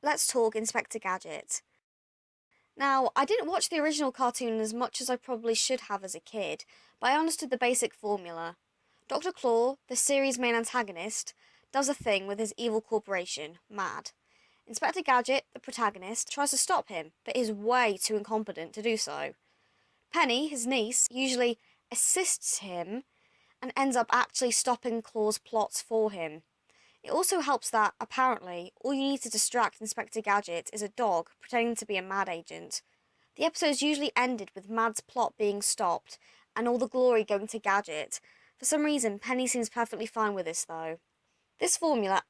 let's talk Inspector Gadget. Now, I didn't watch the original cartoon as much as I probably should have as a kid, but I understood the basic formula. Dr. Claw, the series' main antagonist, does a thing with his evil corporation, MAD. Inspector Gadget, the protagonist, tries to stop him, but is way too incompetent to do so. Penny, his niece, usually assists him and ends up actually stopping Claw's plots for him. It also helps that, apparently, all you need to distract Inspector Gadget is a dog pretending to be a MAD agent. The episodes usually ended with Mad's plot being stopped and all the glory going to Gadget. For some reason, Penny seems perfectly fine with this, though. This formula,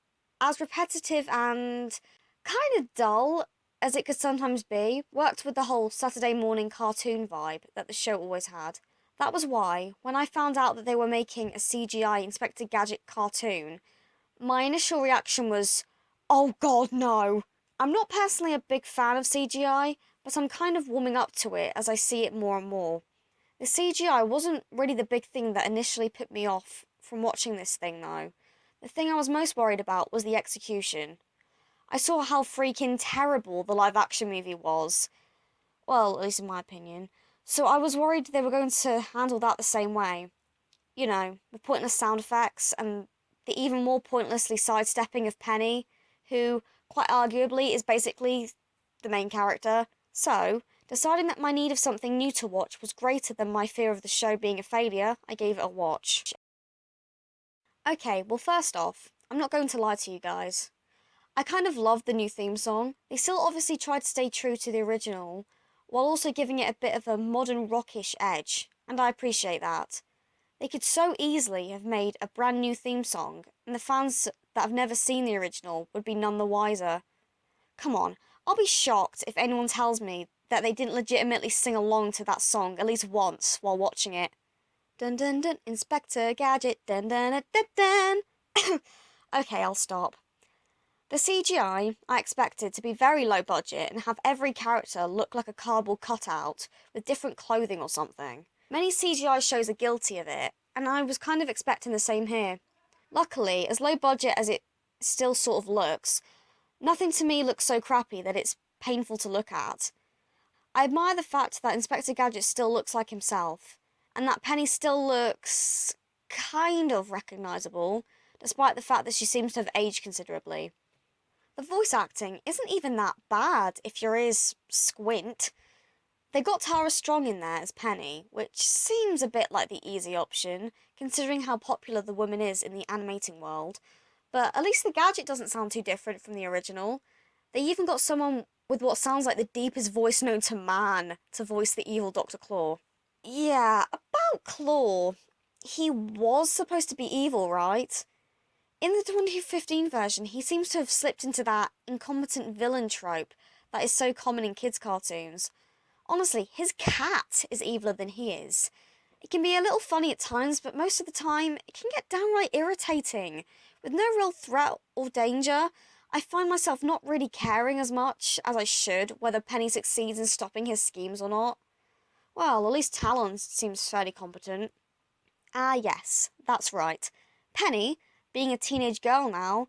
as repetitive and kind of dull as it could sometimes be, worked with the whole Saturday morning cartoon vibe that the show always had. That was why, when I found out that they were making a CGI Inspector Gadget cartoon, my initial reaction was, oh god, no! I'm not personally a big fan of CGI, but I'm kind of warming up to it as I see it more and more. The CGI wasn't really the big thing that initially put me off from watching this thing, though. The thing I was most worried about was the execution. I saw how freaking terrible the live action movie was. Well, at least in my opinion. So I was worried they were going to handle that the same way. You know, with pointless sound effects and the even more pointlessly sidestepping of Penny, who, quite arguably, is basically the main character. So, deciding that my need of something new to watch was greater than my fear of the show being a failure, I gave it a watch. Okay, well, first off, I'm not going to lie to you guys. I kind of loved the new theme song. They still obviously tried to stay true to the original, while also giving it a bit of a modern rockish edge, and I appreciate that. They could so easily have made a brand new theme song, and the fans that have never seen the original would be none the wiser. Come on, I'll be shocked if anyone tells me that they didn't legitimately sing along to that song at least once while watching it. Dun dun dun, Inspector Gadget, dun dun dun dun dun. Okay, I'll stop. The CGI I expected to be very low budget and have every character look like a cardboard cutout with different clothing or something. Many CGI shows are guilty of it, and I was kind of expecting the same here. Luckily, as low budget as it still sort of looks, nothing to me looks so crappy that it's painful to look at. I admire the fact that Inspector Gadget still looks like himself, and that Penny still looks kind of recognisable, despite the fact that she seems to have aged considerably. The voice acting isn't even that bad if your ears squint. They got Tara Strong in there as Penny, which seems a bit like the easy option, considering how popular the woman is in the animating world. But at least the Gadget doesn't sound too different from the original. They even got someone with what sounds like the deepest voice known to man to voice the evil Dr. Claw. Yeah, about Claw. He was supposed to be evil, right? In the 2015 version, he seems to have slipped into that incompetent villain trope that is so common in kids' cartoons. Honestly, his cat is eviler than he is. It can be a little funny at times, but most of the time, it can get downright irritating. With no real threat or danger, I find myself not really caring as much as I should whether Penny succeeds in stopping his schemes or not. Well, at least Talon seems fairly competent. Ah, yes, that's right. Penny, being a teenage girl now,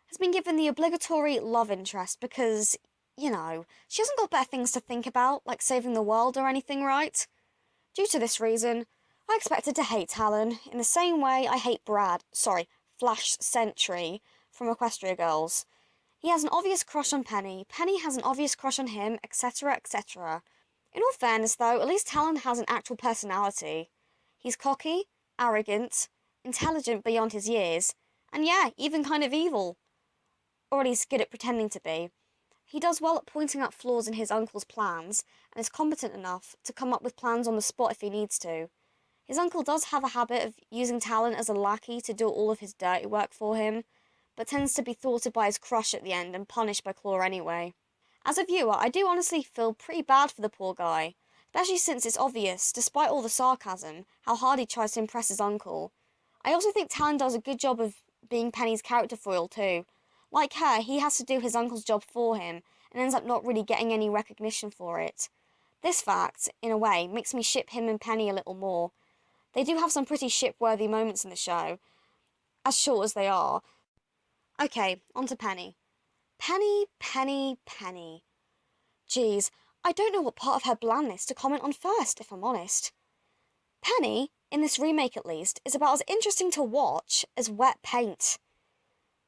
has been given the obligatory love interest because, you know, she hasn't got better things to think about, like saving the world or anything, right? Due to this reason, I expected to hate Talon in the same way I hate Flash Sentry from Equestria Girls. He has an obvious crush on Penny, Penny has an obvious crush on him, etc., etc. In all fairness, though, at least Talon has an actual personality. He's cocky, arrogant, intelligent beyond his years, and yeah, even kind of evil. Or at least good at pretending to be. He does well at pointing out flaws in his uncle's plans, and is competent enough to come up with plans on the spot if he needs to. His uncle does have a habit of using Talon as a lackey to do all of his dirty work for him, but tends to be thwarted by his crush at the end and punished by Claw anyway. As a viewer, I do honestly feel pretty bad for the poor guy, especially since it's obvious, despite all the sarcasm, how hard he tries to impress his uncle. I also think Talon does a good job of being Penny's character foil too. Like her, he has to do his uncle's job for him, and ends up not really getting any recognition for it. This fact, in a way, makes me ship him and Penny a little more. They do have some pretty ship-worthy moments in the show, as short as they are. Okay, on to Penny. Penny, Penny, Penny. Geez, I don't know what part of her blandness to comment on first, if I'm honest. Penny, in this remake at least, is about as interesting to watch as wet paint.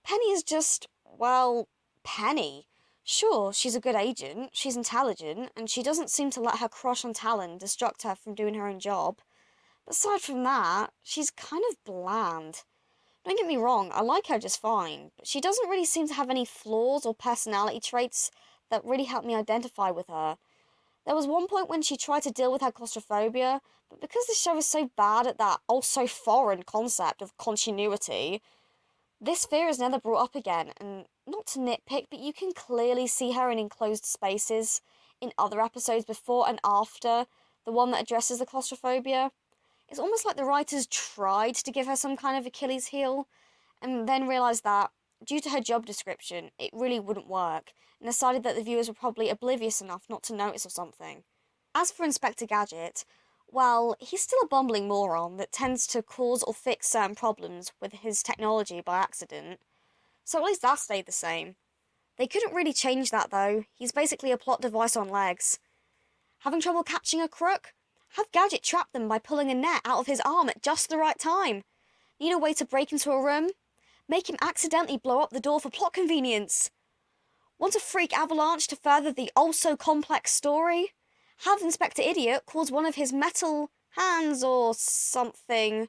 Penny is just, well, Penny. Sure, she's a good agent, she's intelligent, and she doesn't seem to let her crush on Talon distract her from doing her own job. But aside from that, she's kind of bland. Don't get me wrong, I like her just fine, but she doesn't really seem to have any flaws or personality traits that really help me identify with her. There was one point when she tried to deal with her claustrophobia, but because the show is so bad at that also foreign concept of continuity, this fear is never brought up again, and not to nitpick, but you can clearly see her in enclosed spaces in other episodes before and after the one that addresses the claustrophobia. It's almost like the writers tried to give her some kind of Achilles heel, and then realised that, due to her job description, it really wouldn't work, and decided that the viewers were probably oblivious enough not to notice or something. As for Inspector Gadget, well, he's still a bumbling moron that tends to cause or fix certain problems with his technology by accident, so at least that stayed the same. They couldn't really change that though, he's basically a plot device on legs. Having trouble catching a crook? Have Gadget trap them by pulling a net out of his arm at just the right time. Need a way to break into a room? Make him accidentally blow up the door for plot convenience. Want a freak avalanche to further the oh-so-complex story? Have Inspector Idiot cause one of his metal hands or something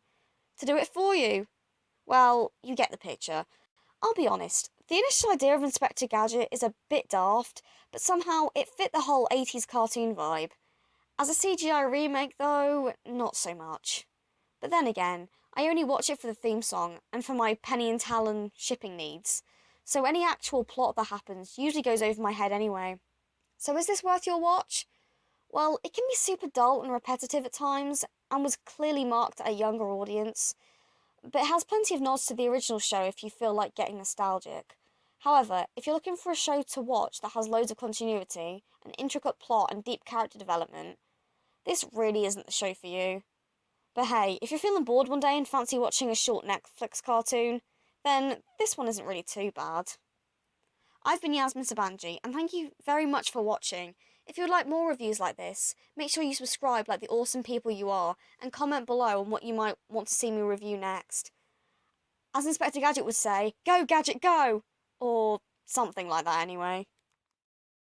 to do it for you. Well, you get the picture. I'll be honest, the initial idea of Inspector Gadget is a bit daft, but somehow it fit the whole 80s cartoon vibe. As a CGI remake, though, not so much. But then again, I only watch it for the theme song and for my Penny and Talon shipping needs, so any actual plot that happens usually goes over my head anyway. So is this worth your watch? Well, it can be super dull and repetitive at times, and was clearly marked at a younger audience, but it has plenty of nods to the original show if you feel like getting nostalgic. However, if you're looking for a show to watch that has loads of continuity, an intricate plot, and deep character development, this really isn't the show for you. But hey, if you're feeling bored one day and fancy watching a short Netflix cartoon, then this one isn't really too bad. I've been Yasmin Sabanji, and thank you very much for watching. If you would like more reviews like this, make sure you subscribe like the awesome people you are, and comment below on what you might want to see me review next. As Inspector Gadget would say, go Gadget go! Or something like that anyway.